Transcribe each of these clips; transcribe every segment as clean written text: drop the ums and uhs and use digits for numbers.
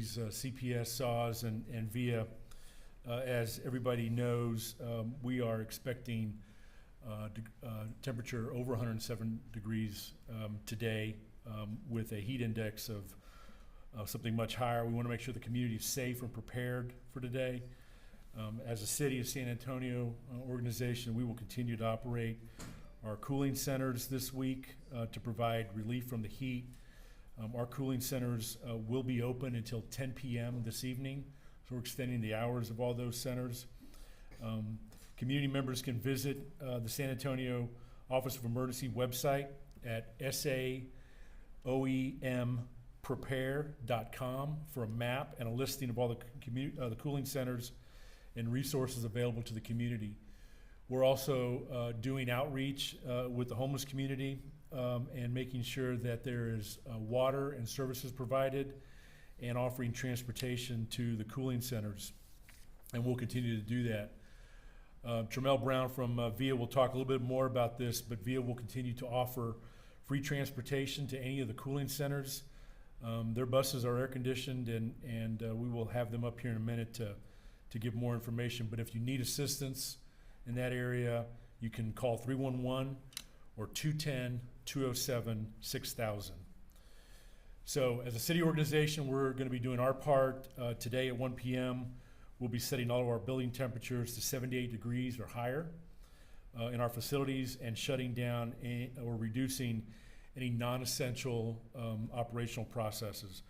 rigs, CPS saws, and via. As everybody knows, we are expecting temperature over 107 degrees today with a heat index of something much higher. We want to make sure the community is safe and prepared for today. As a City of San Antonio organization, we will continue to operate our cooling centers this week to provide relief from the heat. Our cooling centers will be open until 10 p.m. this evening, so we're extending the hours of all those centers. Community members can visit the San Antonio Office of Emergency website at saoemprepare.com for a map and a listing of all the cooling centers and resources available to the community. We're also doing outreach with the homeless community and making sure that there is water and services provided and offering transportation to the cooling centers. And we'll continue to do that. Tramel Brown from VIA will talk a little bit more about this, but VIA will continue to offer free transportation to any of the cooling centers. Their buses are air conditioned, and we will have them up here in a minute to give more information. But if you need assistance in that area, you can call 311 or 210-207-6000. So as a city organization, we're going to be doing our part. Today at 1 p.m., we'll be setting all of our building temperatures to 78 degrees or higher in our facilities and shutting down or reducing any non-essential operational processes.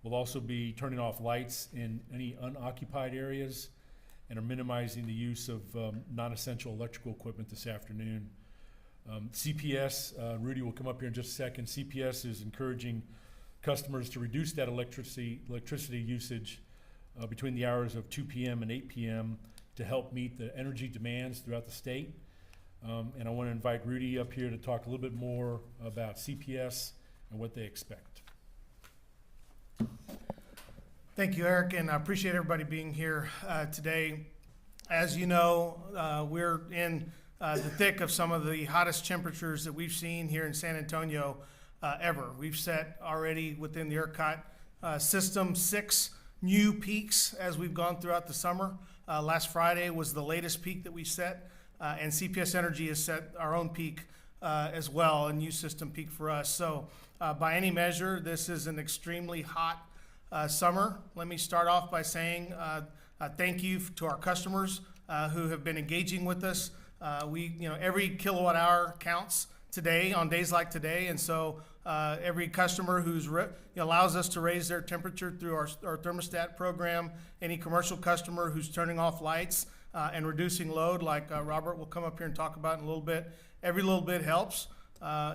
We'll also be turning off lights in any unoccupied areas and are minimizing the use of non-essential electrical equipment this afternoon. CPS, Rudy will come up here in just a second. CPS is encouraging customers to reduce that electricity usage between the hours of 2 p.m. and 8 p.m. to help meet the energy demands throughout the state. And I want to invite Rudy up here to talk a little bit more about CPS and what they expect. Thank you, Eric, and I appreciate everybody being here today. As you know, we're in the thick of some of the hottest temperatures that we've seen here in San Antonio ever. We've set already within the ERCOT system 6 new peaks as we've gone throughout the summer. Last Friday was the latest peak that we set, and CPS Energy has set our own peak as well, a new system peak for us. So by any measure, this is an extremely hot summer. Let me start off by saying thank you to our customers who have been engaging with us. Every kilowatt hour counts today on days like today, and so every customer who's allows us to raise their temperature through our thermostat program, any commercial customer who's turning off lights and reducing load, like Robert will come up here and talk about in a little bit, every little bit helps.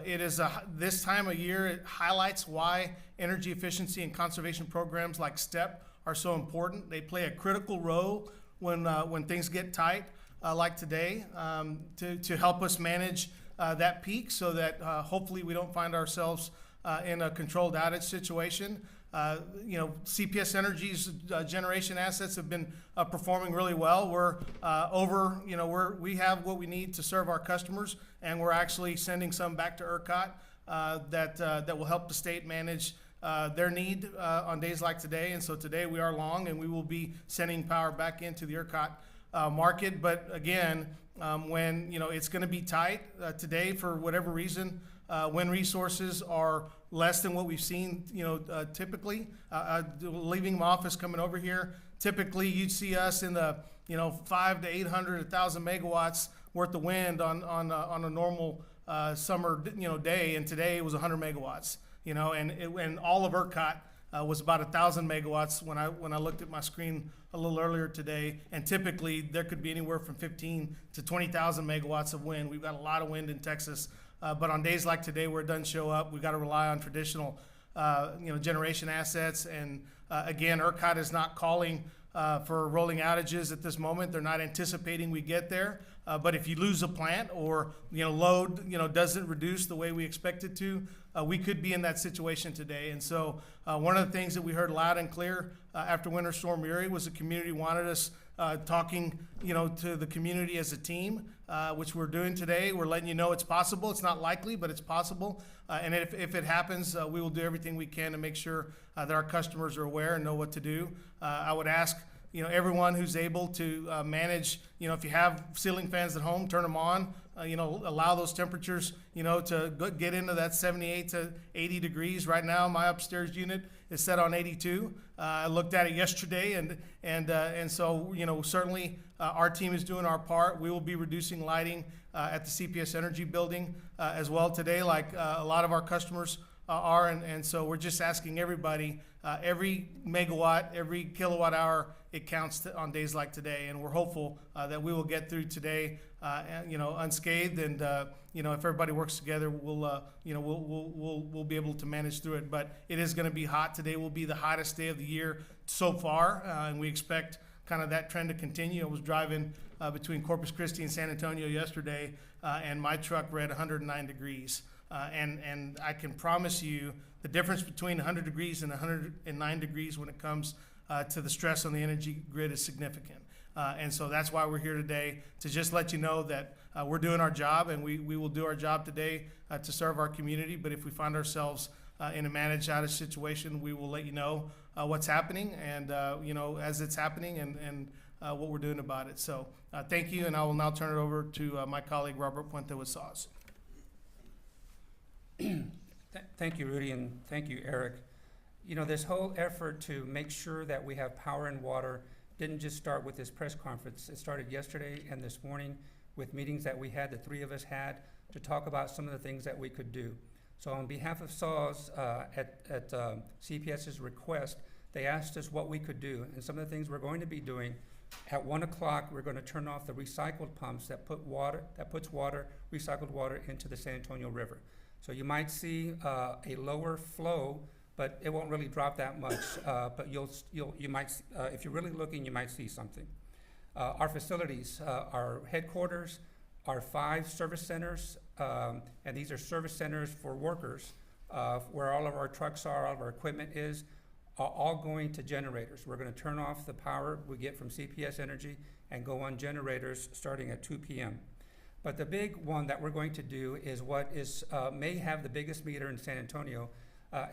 It is this time of year, it highlights why energy efficiency and conservation programs like STEP are so important. They play a critical role when things get tight, like today, to help us manage that peak so that hopefully we don't find ourselves in a controlled outage situation. CPS Energy's generation assets have been performing really well. We have what we need to serve our customers, and we're actually sending some back to ERCOT that will help the state manage their need on days like today. And so today we are long, and we will be sending power back into the ERCOT market. But again, when it's going to be tight today for whatever reason, when resources are less than what we've seen, typically, leaving my office coming over here, typically you'd see us in the 500 to 800, 1,000 megawatts worth of wind on a normal summer day, and today it was 100 megawatts. And all of ERCOT was about 1,000 megawatts when I looked at my screen a little earlier today, and typically there could be anywhere from 15 to 20,000 megawatts of wind. We've got a lot of wind in Texas, but on days like today where it doesn't show up, we've got to rely on traditional generation assets. And again, ERCOT is not calling for rolling outages at this moment. They're not anticipating we get there. But if you lose a plant or load doesn't reduce the way we expect it to, we could be in that situation today. And so one of the things that we heard loud and clear after Winter Storm Uri was the community wanted us talking, to the community as a team, which we're doing today. We're letting you know it's possible. It's not likely, but it's possible. And if it happens, we will do everything we can to make sure that our customers are aware and know what to do. I would ask, everyone who's able to manage, if you have ceiling fans at home, turn them on. Allow those temperatures, to get into that 78 to 80 degrees. Right now, my upstairs unit is set on 82. I looked at it yesterday, and so certainly our team is doing our part. We will be reducing lighting at the CPS Energy building as well today, like a lot of our customers are, and so we're just asking everybody, every megawatt, every kilowatt hour, it counts on days like today, and we're hopeful that we will get through today, unscathed, and if everybody works together, we'll be able to manage through it. But it is going to be hot. Today will be the hottest day of the year so far, and we expect kind of that trend to continue. I was driving between Corpus Christi and San Antonio yesterday, and my truck read 109 degrees. And I can promise you the difference between 100 degrees and 109 degrees when it comes to the stress on the energy grid is significant. And so that's why we're here today, to just let you know that we're doing our job, and we will do our job today to serve our community. But if we find ourselves in a managed outage situation, we will let you know what's happening, and as it's happening, and what we're doing about it. So thank you, and I will now turn it over to my colleague Robert Puente with SAWS. Thank you, Rudy, and thank you, Eric. This whole effort to make sure that we have power and water didn't just start with this press conference. It started yesterday and this morning with meetings that we had, the three of us had, to talk about some of the things that we could do. So on behalf of SAWS, at CPS's request, they asked us what we could do, and some of the things we're going to be doing. At 1 o'clock, we're going to turn off the recycled pumps that puts recycled water into the San Antonio River. So you might see a lower flow, but it won't really drop that much. But you might, if you're really looking, you might see something. Our facilities, our headquarters, our 5 service centers, and these are service centers for workers, where all of our trucks are, all of our equipment is, are all going to generators. We're going to turn off the power we get from CPS Energy and go on generators starting at 2 p.m. But the big one that we're going to do is what is may have the biggest meter in San Antonio,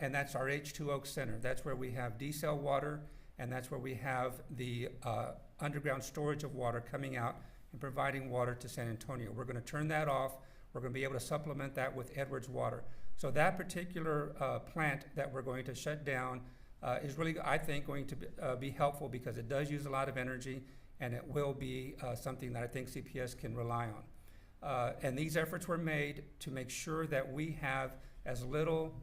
and that's our H2 Oak Center. That's where we have desal water, and that's where we have the underground storage of water coming out and providing water to San Antonio. We're going to turn that off. We're going to be able to supplement that with Edwards water. So that particular plant that we're going to shut down is really, I think, going to be helpful, because it does use a lot of energy, and it will be something that I think CPS can rely on. And these efforts were made to make sure that we have as little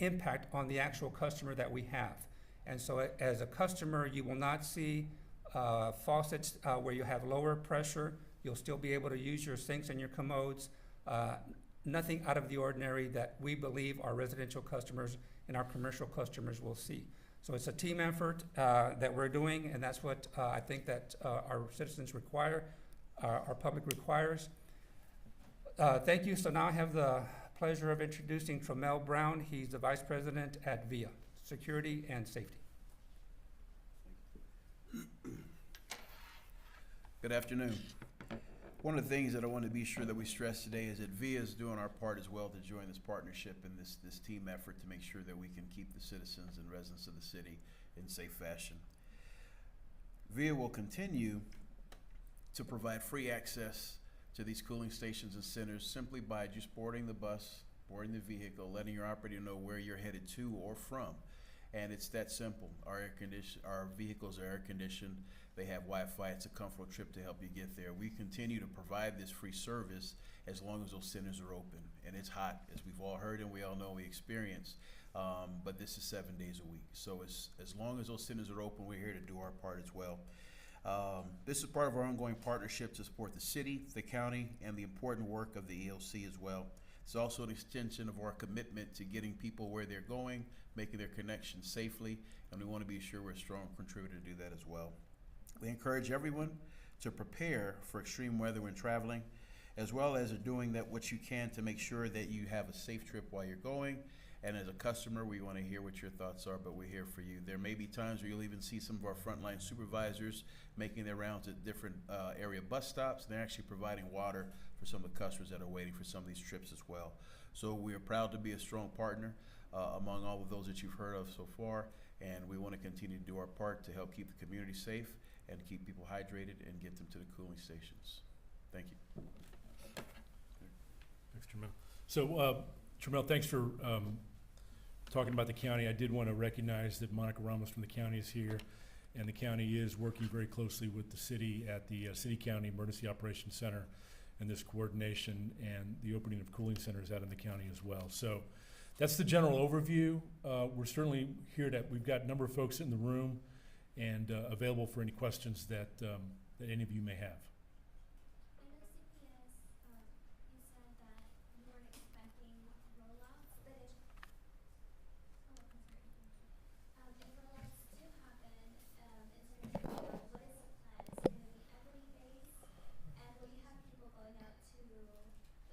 impact on the actual customer that we have. And so as a customer, you will not see faucets where you have lower pressure. You'll still be able to use your sinks and your commodes. Nothing out of the ordinary that we believe our residential customers and our commercial customers will see. So it's a team effort that we're doing, and that's what I think that our citizens require, our public requires. Thank you. So now I have the pleasure of introducing Tromel Brown. He's the Vice President at VIA, Security and Safety. Good afternoon. One of the things that I want to be sure that we stress today is that VIA is doing our part as well to join this partnership and this team effort to make sure that we can keep the citizens and residents of the city in safe fashion. VIA will continue to provide free access to these cooling stations and centers simply by just boarding the bus, boarding the vehicle, letting your operator know where you're headed to or from. And it's that simple. Our vehicles are air conditioned. They have Wi-Fi. It's a comfortable trip to help you get there. We continue to provide this free service as long as those centers are open. And it's hot, as we've all heard and we all know we experience. But this is 7 days a week. So as long as those centers are open, we're here to do our part as well. This is part of our ongoing partnership to support the city, the county, and the important work of the ELC as well. It's also an extension of our commitment to getting people where they're going, making their connections safely, and we want to be sure we're a strong contributor to do that as well. We encourage everyone to prepare for extreme weather when traveling, as well as doing that what you can to make sure that you have a safe trip while you're going, And as a customer, we want to hear what your thoughts are, but we're here for you. There may be times where you'll even see some of our frontline supervisors making their rounds at different area bus stops. They're actually providing water for some of the customers that are waiting for some of these trips as well. So we are proud to be a strong partner among all of those that you've heard of so far, and we want to continue to do our part to help keep the community safe and keep people hydrated and get them to the cooling stations. Thank you. Thanks, Tremel. So, Tremel, thanks for talking about the county. I did want to recognize that Monica Ramos from the county is here, and the county is working very closely with the city at the City-County Emergency Operations Center and this coordination and the opening of cooling centers out in the county as well. So that's the general overview. We're certainly here we've got a number of folks in the room and available for any questions that any of you may have. I know CPS, you said that you weren't expecting rollouts, but if rollouts do happen, in San Antonio, what is the plan? Is it going to be equity based? And will you have people going out to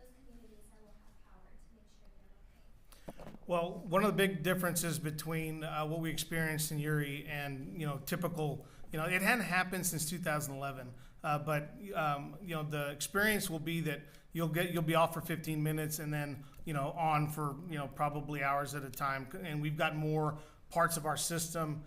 those communities that will have power to make sure they're okay? Well, one of the big differences between what we experienced in Uri and typical, it hadn't happened since 2011, but the experience will be that you'll be off for 15 minutes and then on for probably hours at a time, and we've got more parts of our system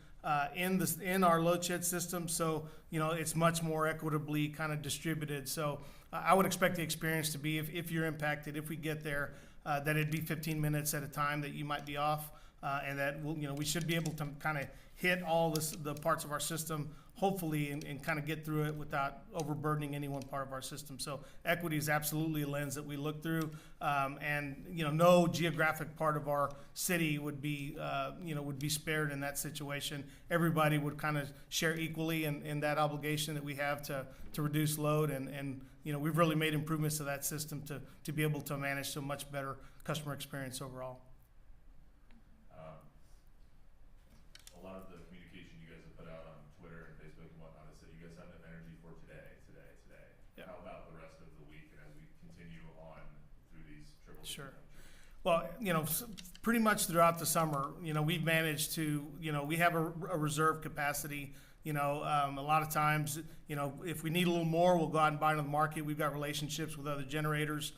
in our load shed system, so it's much more equitably kind of distributed. So I would expect the experience to be if you're impacted, if we get there. That it'd be 15 minutes at a time that you might be off, and that we should be able to kind of hit all the parts of our system, hopefully, and kind of get through it without overburdening any one part of our system. So equity is absolutely a lens that we look through, and no geographic part of our city would be spared in that situation. Everybody would kind of share equally in that obligation that we have to reduce load, and we've really made improvements to that system to be able to manage to a much better customer experience overall. A lot of the communication you guys have put out on Twitter and Facebook and whatnot has said you guys have enough energy for today. Yeah. How about the rest of the week and as we continue on through these triple digit Sure. temperatures? Well, pretty much throughout the summer, we've managed to, we have a reserve capacity. A lot of times, if we need a little more, we'll go out and buy it on the market. We've got relationships with other generators.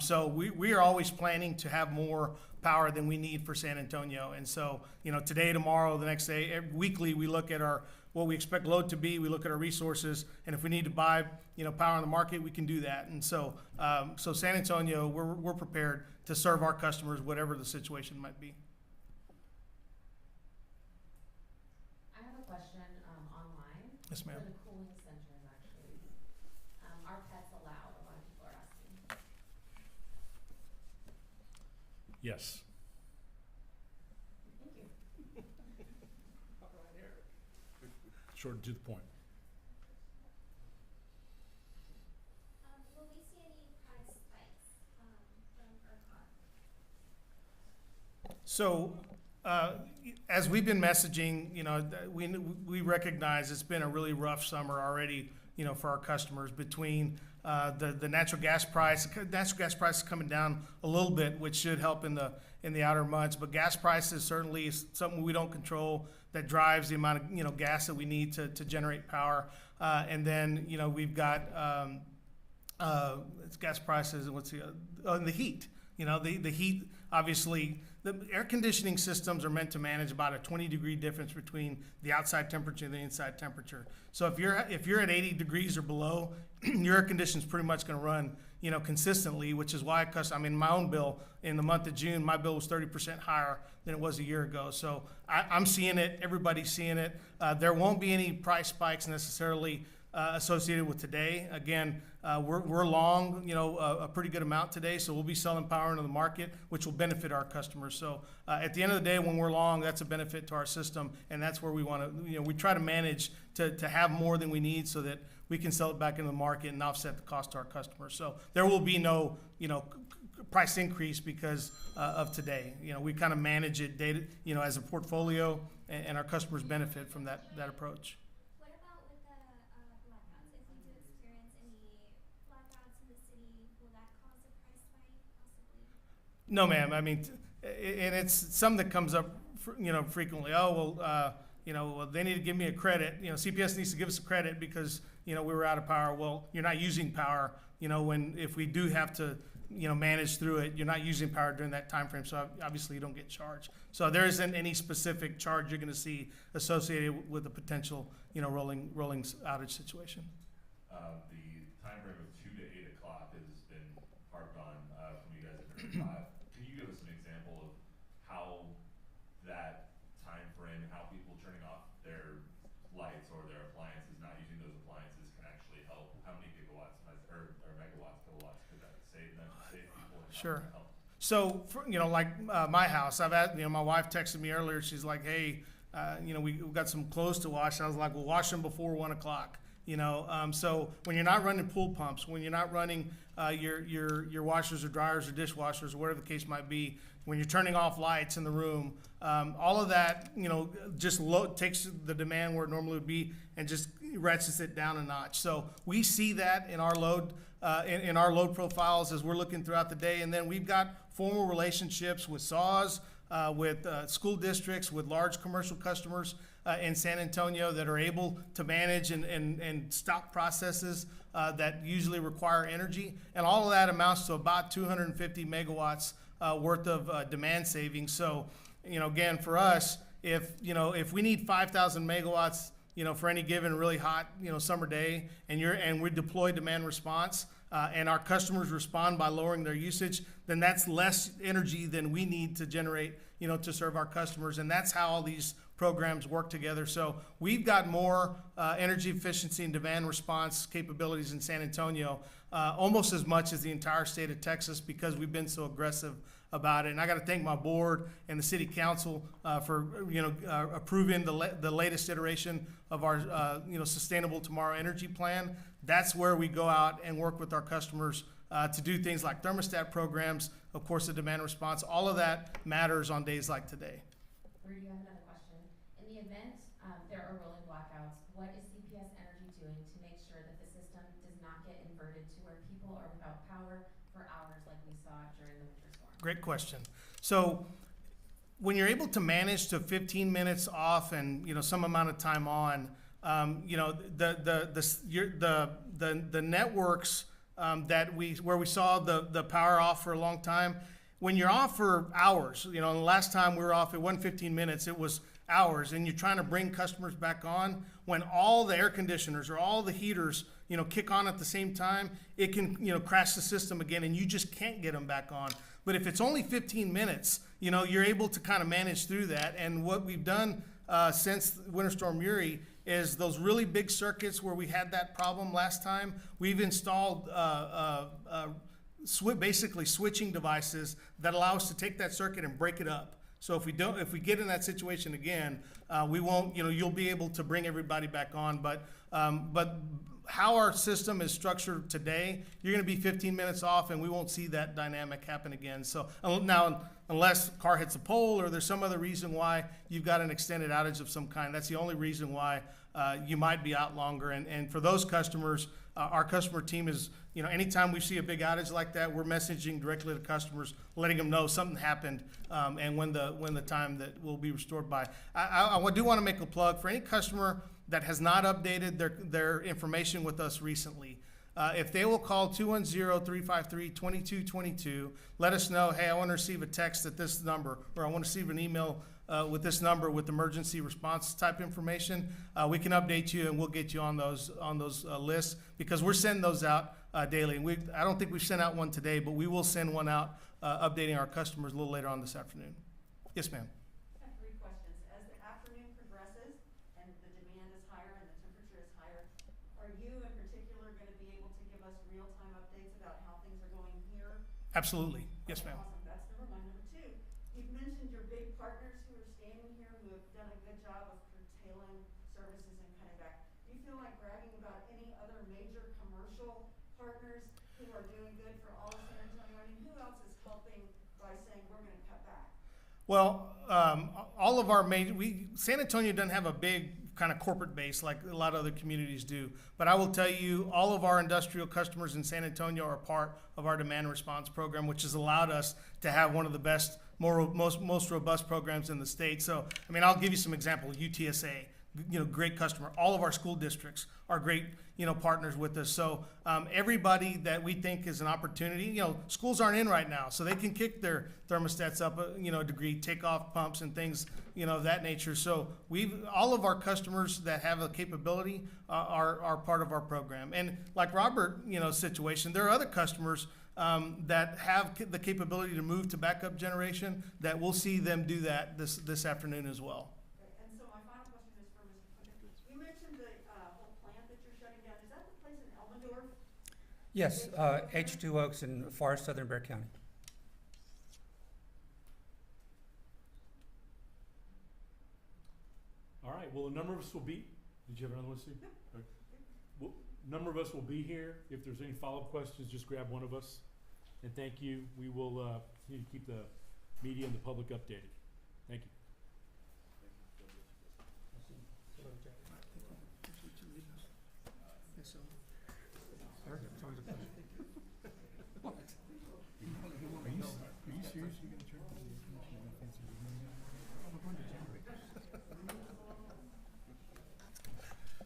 So we are always planning to have more power than we need for San Antonio. And so, today, tomorrow, the next day, weekly, we look at what we expect load to be. We look at our resources, and if we need to buy, power on the market, we can do that. And so, San Antonio, we're prepared to serve our customers, whatever the situation might be. I have a question online. Yes, ma'am. For the cooling centers, actually. Are pets allowed? A lot of people are asking. Yes. Thank you. Short and to the point. Will we see any price spikes from ERCOT? So, as we've been messaging, we recognize it's been a really rough summer already, for our customers between the natural gas price. Natural gas price is coming down a little bit, which should help in the outer months. But gas prices certainly is something we don't control that drives the amount of gas that we need to generate power. And then we've got it's gas prices. What's the heat? The heat, obviously, the air conditioning systems are meant to manage about a 20-degree difference between the outside temperature and the inside temperature. So if you're at 80 degrees or below, your air conditioning is pretty much going to run, consistently, which is why my own bill in the month of June, my bill was 30% higher than it was a year ago. So I'm seeing it. Everybody's seeing it. There won't be any price spikes necessarily associated with today. Again, we're long, a pretty good amount today, so we'll be selling power into the market, which will benefit our customers. So at the end of the day, when we're long, that's a benefit to our system, and that's where we want to, we try to manage to have more than we need so that we can sell it back into the market and offset the cost to our customers. So there will be no, price increase because of today. We kind of manage it as a portfolio, and our customers benefit from that approach. What about with the blackouts? If we do experience any blackouts in the city, will that cause a price spike possibly? No, ma'am. I mean, and it's something that comes up, frequently. Oh, well, well, they need to give me a credit. CPS needs to give us a credit because, we were out of power. Well, you're not using power, if we do have to, manage through it, you're not using power during that time frame. So obviously you don't get charged. So there isn't any specific charge you're going to see associated with a potential, rolling outage situation. The timeframe of 2 to 8 o'clock has been harped on from you guys at Energy 5. Can you give us an example of how that timeframe and how people turning off their lights or their appliances, not using those appliances, can actually help? How many gigawatts or megawatts, kilowatts could that save them, save people? And how Sure. does that help? So, like my house, I've had, my wife texted me earlier. She's like, "Hey, we've got some clothes to wash." And I was like, "Well, wash them before 1 o'clock." So when you're not running pool pumps, when you're not running your washers or dryers or dishwashers or whatever the case might be, when you're turning off lights in the room, all of that, just takes the demand where it normally would be and just ratchets it down a notch. So we see that in our load. In our load profiles as we're looking throughout the day. And then we've got formal relationships with SAWs, with school districts, with large commercial customers in San Antonio that are able to manage and stop processes that usually require energy. And all of that amounts to about 250 megawatts worth of demand savings. So, again, for us, if we need 5,000 megawatts, for any given really hot, summer day, and we deploy demand response, and our customers respond by lowering their usage, then that's less energy than we need to generate, to serve our customers. And that's how all these programs work together. So we've got more energy efficiency and demand response capabilities in San Antonio, almost as much as the entire state of Texas, because we've been so aggressive about it. And I got to thank my board and the city council for approving the latest iteration of our Sustainable Tomorrow Energy Plan. That's where we go out and work with our customers to do things like thermostat programs, of course, the demand response. All of that matters on days like today. Rudy, I have another question. In the event there are rolling blackouts, what is CPS Energy doing to make sure that the system does not get inverted to where people are without power for hours like we saw during the winter storm? Great question. So when you're able to manage to 15 minutes off and some amount of time on, the networks where we saw the power off for a long time, when you're off for hours, the last time we were off, it wasn't 15 minutes, it was hours, and you're trying to bring customers back on, when all the air conditioners or all the heaters, kick on at the same time, it can, crash the system again, and you just can't get them back on. But if it's only 15 minutes, you're able to kind of manage through that. And what we've done since Winter Storm Uri is those really big circuits where we had that problem last time, we've installed basically switching devices that allow us to take that circuit and break it up. So if we get in that situation again, we won't, you'll be able to bring everybody back on. But how our system is structured today, you're going to be 15 minutes off, and we won't see that dynamic happen again. So now, unless a car hits a pole or there's some other reason why you've got an extended outage of some kind, that's the only reason why you might be out longer. And for those customers, our customer team is, anytime we see a big outage like that, we're messaging directly to customers, letting them know something happened, and when the time that will be restored by. I do want to make a plug for any customer that has not updated their information with us recently. If they will call 210-353-2222, let us know, hey, I want to receive a text at this number, or I want to receive an email with this number with emergency response type information. We can update you, and we'll get you on those lists, because we're sending those out daily. And I don't think we've sent out one today, but we will send one out updating our customers a little later on this afternoon. Yes, ma'am. I have 3 questions. As the afternoon progresses and the demand is higher and the temperature is higher, are you in particular going to be able to give us real-time updates about how things are going here? Absolutely. Yes, Okay, ma'am. awesome. That's number 1. Number 2, you've mentioned your big partners who are standing here who have done a good job of curtailing services and cutting back. Do you feel like bragging about any other major commercial partners who are doing good for all of San Antonio? I mean, who else is helping by saying we're going to cut back? Well, all of our San Antonio doesn't have a big kind of corporate based like a lot of other communities do. But I will tell you, all of our industrial customers in San Antonio are part of our demand response program, which has allowed us to have one of the best, most robust programs in the state. So, I mean, I'll give you some examples. UTSA, great customer. All of our school districts are great, partners with us. So everybody that we think is an opportunity, schools aren't in right now, so they can kick their thermostats up, a degree, take off pumps and things, of that nature. So all of our customers that have a capability are part of our program. And like Robert, situation, there are other customers that have the capability to move to backup generation that we'll see them do that this afternoon as well. And so my final question is for Mr. Clinton. You mentioned the whole plant that you're shutting down. Is that the place in Elmendorf? Yes, H2 Oaks in far southern Bexar County. All right, well, a number of us will be, did you have another one, Steve? Okay. Well, a number of us will be here. If there's any follow-up questions, just grab one of us. And thank you. We will continue to keep the media and the public updated. Thank you.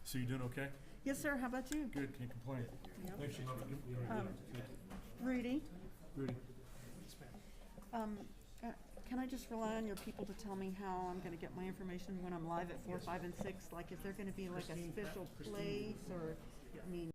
So you doing okay? Yes, sir. How about you? Good, can't complain. Yep. Thanks, Shimon. Rudy, Rudy. can I just rely on your people to tell me how I'm gonna get my information when I'm live at 4, 5, and 6? Like, is there gonna be like a special place or, I mean,